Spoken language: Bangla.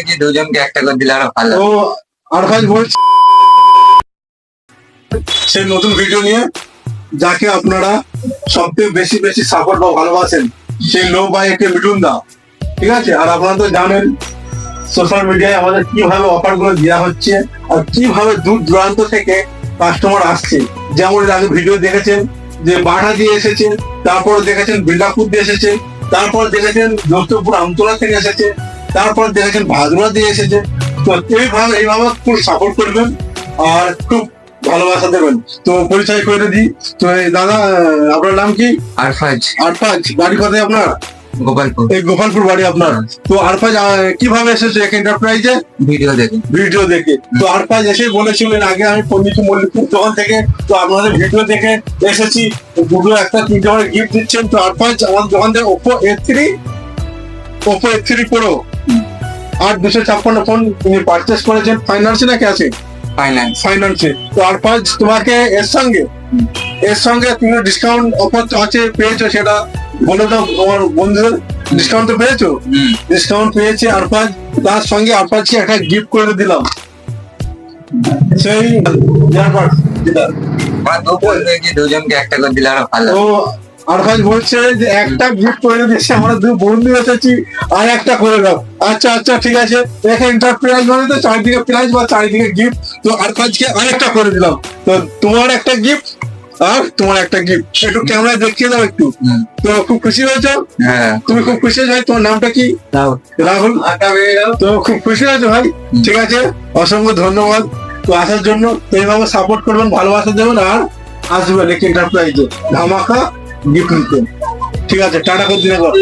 কি দুজনকে একটা করে দিলে আরো ভালো। তো আরফাজ বলছি সেই নতুন ভিডিও নিয়ে, যাকে আপনারা সবথেকে বেশি বেশি সাপোর্ট বা ভালোবাসেন, সেই লো বাই একে মিঠুন দা। ঠিক আছে, আর আপনারা তো জানেন সোশ্যাল মিডিয়ায় আমাদের কিভাবে অফার গুলো দেওয়া হচ্ছে আর কিভাবে দূর দূরান্ত থেকে কাস্টমার আসছে। যেমন এর আগে ভিডিও দেখেছেন যে বাটা দিয়ে এসেছে, তারপর দেখেছেন বিল্লাপুর দিয়ে এসেছে, তারপর দেখেছেন দোস্তপুর আমতলা থেকে এসেছে, তারপর দেখেছেন ভাদুরা দিয়ে এসেছে। তো এইভাবে খুব সাপোর্ট করবেন আর খুব ভালোবাসা দেবেন। তো পরিচয় করে দিই। তো এই দাদা, আপনার নাম কি? আরফাজ, আরফাজ। বাড়ি কোথায় আপনার? গোপালপুর। এই গোপালপুর বাড়ি আপনার। তো আরফাজ কিভাবে এসেছে এক এন্টারপ্রাইজে? ভিডিও দেখে। ভিডিও দেখে। তো আরফাজ এসে বলেছিলেন আগে আমি পন্ডিত মল্লিকপুর দোকান থেকে, তো আপনাদের ভিডিও দেখে এসেছি, দুটো একটা তিনটে করে গিফট দিচ্ছেন। তো আরফাজ আমাদের দোকান থেকে ওপো এ3 প্রো 8 256 ফোন তুমি পারচেস করেছেন ফাইন্যান্সে না ক্যাশে? ফাইন্যান্সে। তো আরফাজ তোমাকে এর সঙ্গে তুমি ডিসকাউন্ট অফার আছে পেয়েছো, সেটা বলে দাও তোমার বন্ধুদের। ডিসকাউন্ট তো পেয়েছো? ডিসকাউন্ট পেয়েছে আরফাজ। তার সঙ্গে আরফাজকে একটা গিফট করে দিলাম, সেই ইয়ারবাডস যেটা। আমার দু বলবে কি দুজনকে একটা করে দিলে আরো ভালো। তো আরফাজ বলছে যে একটা গিফট করে দিচ্ছে, আমরা দু বন্ধু এসেছি, আর একটা করে দাও। আচ্ছা আচ্ছা ঠিক আছে, এখানে এন্টারপ্রাইজ মানে তো চারিদিকে প্রাইজ বা চারিদিকে গিফট। তো আরফাজকে আরেকটা করে দিলাম। তো তোমার একটা গিফট আর তোমার একটা গিফট, একটু ক্যামেরায় দেখিয়ে দাও একটু। তো খুব খুশি হয়েছো? হ্যাঁ, তুমি খুব খুশি হয়েছো ভাই? তোমার নামটা কি? রাহুল। তো খুব খুশি হয়েছো ভাই? ঠিক আছে, অসংখ্য ধন্যবাদ তো আসার জন্য। তো এইভাবে সাপোর্ট করবেন, ভালোবাসা দেবেন, আর আসবেন এক এন্টারপ্রাইজে ধামাকা গিফট নিতে। ঠিক আছে, টাটা করে দিন একবার।